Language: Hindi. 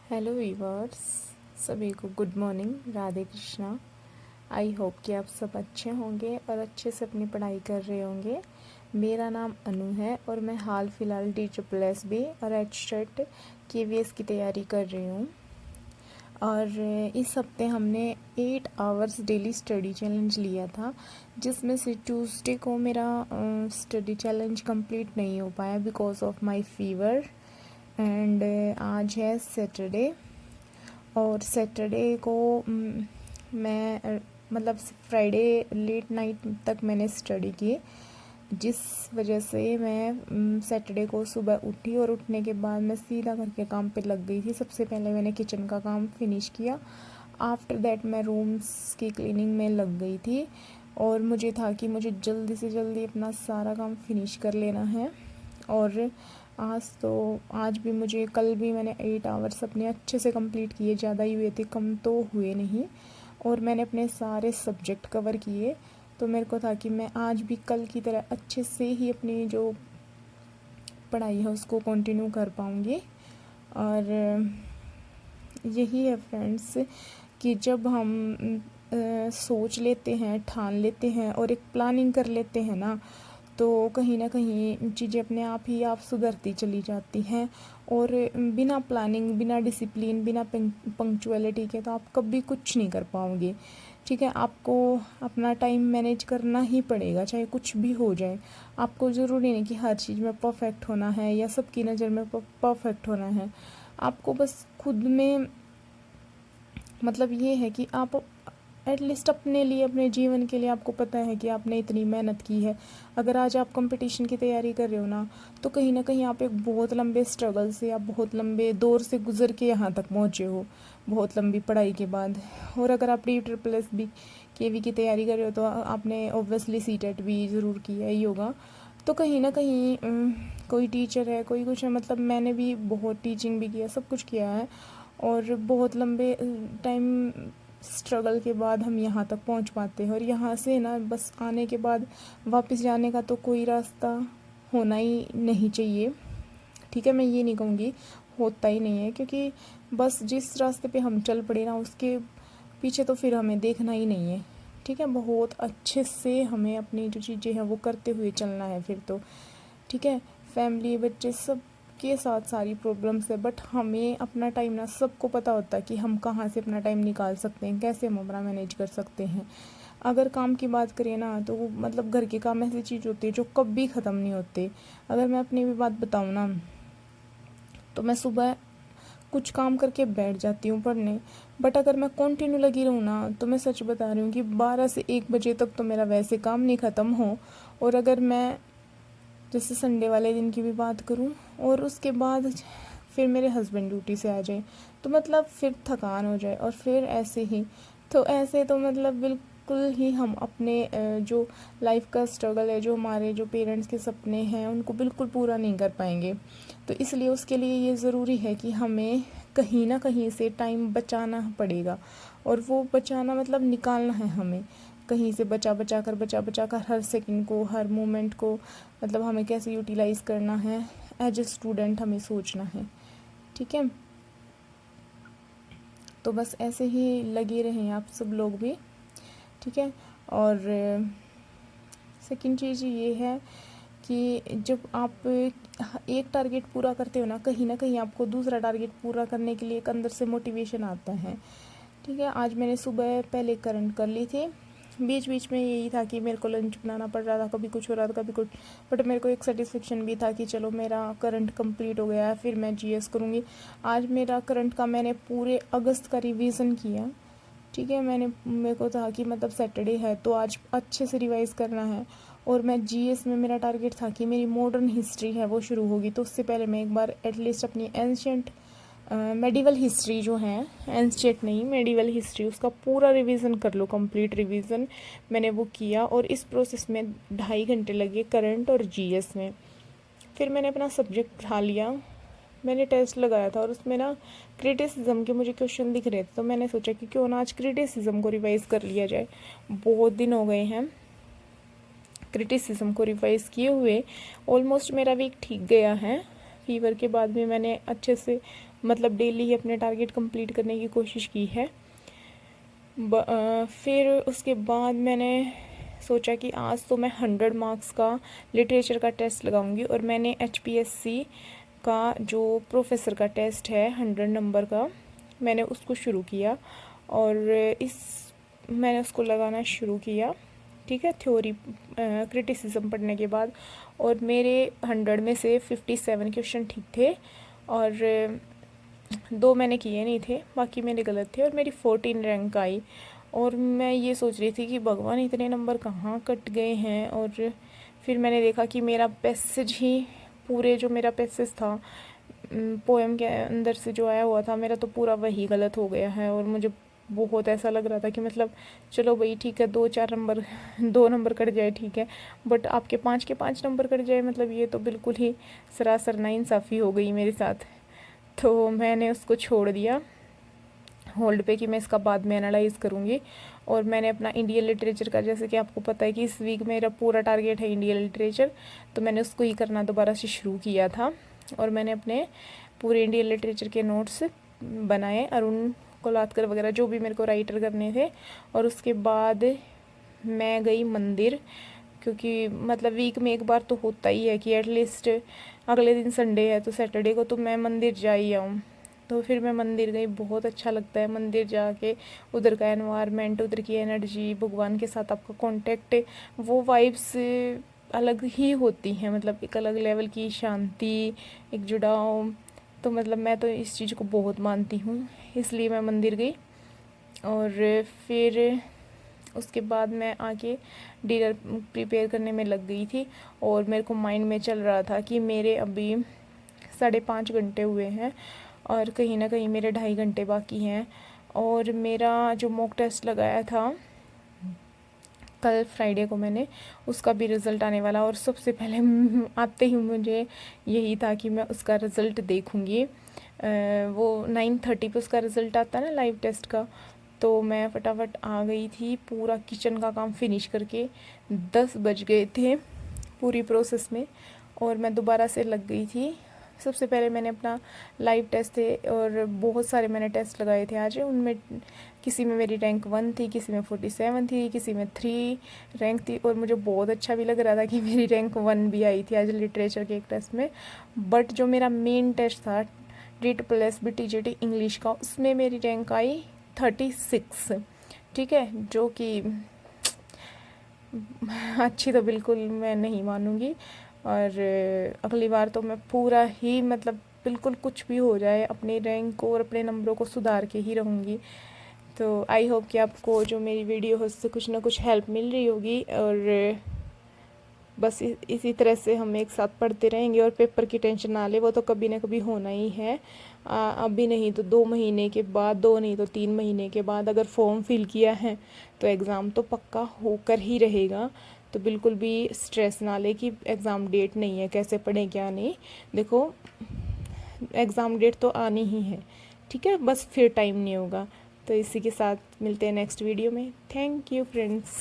हेलो वीवर्स, सभी को good morning, Radhe Krishna. I hope कि आप सब अच्छे होंगे और अच्छे से अपनी पढ़ाई कर रहे होंगे। मेरा नाम अनु है और मैं हाल फिलहाल DSSB और एचटेट KVS की तैयारी कर रही हूँ। और इस हफ्ते हमने 8 आवर्स डेली स्टडी चैलेंज लिया था, जिसमें से ट्यूसडे को मेरा स्टडी चैलेंज कंप्लीट नहीं हो पाया because of my fever. And आज है सैटरडे और सैटरडे को मैं मतलब फ्राइडे लेट नाइट तक मैंने स्टडी की, जिस वजह से मैं सैटरडे को सुबह उठी और उठने के बाद मैं सीधा घर के काम पे लग गई थी। सबसे पहले मैंने किचन का काम फिनिश किया। आफ्टर दैट मैं रूम्स की क्लीनिंग में लग गई थी और मुझे था कि मुझे जल्दी से जल्दी अपना सारा काम फिनिश कर लेना है। और आज भी मुझे, कल भी मैंने 8 आवर्स अपने अच्छे से कंप्लीट किए, ज़्यादा ही हुए थे, कम तो हुए नहीं। और मैंने अपने सारे सब्जेक्ट कवर किए, तो मेरे को था कि मैं आज भी कल की तरह अच्छे से ही अपनी जो पढ़ाई है उसको कंटिन्यू कर पाऊँगी। और यही है फ्रेंड्स कि जब हम सोच लेते हैं, ठान लेते हैं और एक प्लानिंग कर लेते हैं ना, तो कहीं ना कहीं चीज़ें अपने आप सुधरती चली जाती हैं। और बिना प्लानिंग, बिना डिसिप्लिन, बिना पंक्चुअलिटी के तो आप कभी कुछ नहीं कर पाओगे। ठीक है, आपको अपना टाइम मैनेज करना ही पड़ेगा, चाहे कुछ भी हो जाए। आपको ज़रूरी नहीं कि हर चीज़ में परफेक्ट होना है या सबकी नज़र में परफेक्ट होना है। आपको बस खुद में मतलब ये है कि आप एटलीस्ट अपने लिए, अपने जीवन के लिए आपको पता है कि आपने इतनी मेहनत की है। अगर आज आप कंपटीशन की तैयारी कर रहे हो ना, तो कहीं ना कहीं आप एक बहुत लंबे स्ट्रगल से, आप बहुत लंबे दौर से गुजर के यहाँ तक पहुँचे हो, बहुत लंबी पढ़ाई के बाद। और अगर आप DSSB KV की तैयारी कर रहे हो तो आपने ऑब्वियसली CTET भी ज़रूर किया ही होगा। तो कहीं ना कहीं कोई टीचर है, कोई कुछ है, मतलब मैंने भी बहुत टीचिंग भी किया, सब कुछ किया है। और बहुत लंबे टाइम स्ट्रगल के बाद हम यहाँ तक पहुँच पाते हैं। और यहाँ से ना बस आने के बाद वापस जाने का तो कोई रास्ता होना ही नहीं चाहिए। ठीक है, मैं ये नहीं कहूँगी होता ही नहीं है, क्योंकि बस जिस रास्ते पे हम चल पड़े ना, उसके पीछे तो फिर हमें देखना ही नहीं है। ठीक है, बहुत अच्छे से हमें अपनी जो चीज़ें हैं वो करते हुए चलना है फिर तो। ठीक है, फैमिली, बच्चे, सब के साथ सारी प्रॉब्लम्स है, बट हमें अपना टाइम ना, सबको पता होता है कि हम कहाँ से अपना टाइम निकाल सकते हैं, कैसे हम अपना मैनेज कर सकते हैं। अगर काम की बात करें ना, तो वो मतलब घर के काम ऐसी चीज़ होती है जो कभी ख़त्म नहीं होते। अगर मैं अपनी भी बात बताऊँ ना, तो मैं सुबह कुछ काम करके बैठ जाती हूँ पढ़ने, बट अगर मैं कंटिन्यू लगी रहूँ ना, तो मैं सच बता रही हूँ कि 12 से 1 बजे तक तो मेरा वैसे काम नहीं ख़त्म हो। और अगर मैं जैसे संडे वाले दिन की भी बात करूं और उसके बाद फिर मेरे हस्बैंड ड्यूटी से आ जाए, तो मतलब फिर थकान हो जाए और फिर ऐसे ही, तो ऐसे तो मतलब बिल्कुल ही हम अपने जो लाइफ का स्ट्रगल है, जो हमारे जो पेरेंट्स के सपने हैं, उनको बिल्कुल पूरा नहीं कर पाएंगे। तो इसलिए उसके लिए ये ज़रूरी है कि हमें कहीं ना कहीं से टाइम बचाना पड़ेगा। और वो बचाना मतलब निकालना है हमें कहीं से, बचा कर हर सेकंड को, हर मोमेंट को, मतलब हमें कैसे यूटिलाइज़ करना है, एज ए स्टूडेंट हमें सोचना है। ठीक है, तो बस ऐसे ही लगे रहें आप सब लोग भी। ठीक है, और सेकंड चीज़ ये है कि जब आप एक टारगेट पूरा करते हो ना कहीं आपको दूसरा टारगेट पूरा करने के लिए एक अंदर से मोटिवेशन आता है। ठीक है, आज मैंने सुबह पहले करंट कर ली थी। बीच बीच में यही था कि मेरे को लंच बनाना पड़ रहा था, कभी कुछ हो रहा था, कभी कुछ, बट मेरे को एक सेटिस्फेक्शन भी था कि चलो मेरा करंट कंप्लीट हो गया है, फिर मैं GS करूँगी। आज मेरा करंट का मैंने पूरे अगस्त का रिवीजन किया। ठीक है, मेरे को था कि मतलब सैटरडे है तो आज अच्छे से रिवाइज़ करना है। और मैं GS में मेरा टारगेट था कि मेरी मॉडर्न हिस्ट्री है वो शुरू होगी, तो उससे पहले मैं एक बार एटलीस्ट अपनी एंशियंट मेडिवल हिस्ट्री जो है, एंशियंट नहीं मेडिवल हिस्ट्री, उसका पूरा रिवीजन कर लो, कंप्लीट रिवीजन मैंने वो किया। और इस प्रोसेस में 2.5 घंटे लगे करंट और GS में। फिर मैंने अपना सब्जेक्ट उठा लिया, मैंने टेस्ट लगाया था और उसमें ना क्रिटिसिज्म के मुझे क्वेश्चन दिख रहे थे, तो मैंने सोचा कि क्यों ना आज क्रिटिसिज्म को रिवाइज़ कर लिया जाए। बहुत दिन हो गए हैं क्रिटिसिज्म को रिवाइज़ किए हुए। ऑलमोस्ट मेरा वीक ठीक गया है, फीवर के बाद भी मैंने अच्छे से मतलब डेली ही अपने टारगेट कंप्लीट करने की कोशिश की है। फिर उसके बाद मैंने सोचा कि आज तो मैं 100 मार्क्स का लिटरेचर का टेस्ट लगाऊंगी, और मैंने HPSC का जो प्रोफेसर का टेस्ट है 100 नंबर का, मैंने उसको शुरू किया और मैंने उसको लगाना शुरू किया, ठीक है, थ्योरी क्रिटिसिज्म पढ़ने के बाद। और मेरे 100 में से 57 क्वेश्चन ठीक थे और 2 मैंने किए नहीं थे, बाकी मेरे गलत थे, और मेरी 14 रैंक आई। और मैं ये सोच रही थी कि भगवान इतने नंबर कहाँ कट गए हैं। और फिर मैंने देखा कि मेरा पैसेज ही, पूरे जो मेरा पैसेज था पोएम के अंदर से जो आया हुआ था मेरा, तो पूरा वही गलत हो गया है। और मुझे बहुत ऐसा लग रहा था कि मतलब चलो भाई ठीक है, 2-4 नंबर 2 नंबर कट जाए ठीक है, बट आपके 5 के 5 नंबर कट जाए, मतलब ये तो बिल्कुल ही सरासर नाइंसाफ़ी हो गई मेरे साथ। तो मैंने उसको छोड़ दिया होल्ड पे कि मैं इसका बाद में एनालाइज करूँगी। और मैंने अपना इंडियन लिटरेचर का, जैसे कि आपको पता है कि इस वीक मेरा पूरा टारगेट है इंडियन लिटरेचर, तो मैंने उसको ही करना दोबारा से शुरू किया था। और मैंने अपने पूरे इंडियन लिटरेचर के नोट्स बनाए, अरुण कोलातकर वगैरह जो भी मेरे को राइटर करने थे। और उसके बाद मैं गई मंदिर, क्योंकि मतलब वीक में एक बार तो होता ही है कि एटलीस्ट अगले दिन संडे है तो सैटरडे को तो मैं मंदिर जा ही आऊँ। तो फिर मैं मंदिर गई, बहुत अच्छा लगता है मंदिर जाके, उधर का एनवायरनमेंट, उधर की एनर्जी, भगवान के साथ आपका कांटेक्ट, वो वाइब्स अलग ही होती हैं, मतलब एक अलग लेवल की शांति, एक जुड़ाव। तो मतलब मैं तो इस चीज़ को बहुत मानती हूँ, इसलिए मैं मंदिर गई। और फिर उसके बाद मैं आके डिनर प्रिपेयर करने में लग गई थी। और मेरे को माइंड में चल रहा था कि मेरे अभी 5.5 घंटे हुए हैं और कहीं ना कहीं मेरे 2.5 घंटे बाकी हैं। और मेरा जो मॉक टेस्ट लगाया था कल फ्राइडे को मैंने, उसका भी रिज़ल्ट आने वाला। और सबसे पहले आते ही मुझे यही था कि मैं उसका रिज़ल्ट देखूँगी। वो 9:30 पे उसका रिज़ल्ट आता है ना लाइव टेस्ट का। तो मैं फटाफट आ गई थी, पूरा किचन का काम फिनिश करके 10 बज गए थे पूरी प्रोसेस में। और मैं दोबारा से लग गई थी। सबसे पहले मैंने अपना लाइव टेस्ट थे, और बहुत सारे मैंने टेस्ट लगाए थे आज। उनमें किसी में मेरी रैंक 1 थी, किसी में 47 थी, किसी में 3 रैंक थी। और मुझे बहुत अच्छा भी लग रहा था कि मेरी रैंक 1 भी आई थी आज लिटरेचर के एक टेस्ट में। बट जो मेरा मेन टेस्ट था DSSS BTGT इंग्लिश का, उसमें मेरी रैंक आई 36, ठीक है, जो कि अच्छी तो बिल्कुल मैं नहीं मानूँगी। और अगली बार तो मैं पूरा ही, मतलब बिल्कुल कुछ भी हो जाए, अपनी रैंक को और अपने नंबरों को सुधार के ही रहूँगी। तो आई होप कि आपको जो मेरी वीडियो है उससे कुछ ना कुछ हेल्प मिल रही होगी। और बस इसी तरह से हम एक साथ पढ़ते रहेंगे, और पेपर की टेंशन ना ले, वो तो कभी ना कभी होना ही है। अभी नहीं तो 2 महीने के बाद, 2 नहीं तो 3 महीने के बाद अगर फॉर्म फिल किया है तो एग्ज़ाम तो पक्का होकर ही रहेगा। तो बिल्कुल भी स्ट्रेस ना ले कि एग्ज़ाम डेट नहीं है, कैसे पढ़ें क्या नहीं। देखो एग्ज़ाम डेट तो आनी ही है, ठीक है, बस फिर टाइम नहीं होगा। तो इसी के साथ मिलते हैं नेक्स्ट वीडियो में। Thank you friends.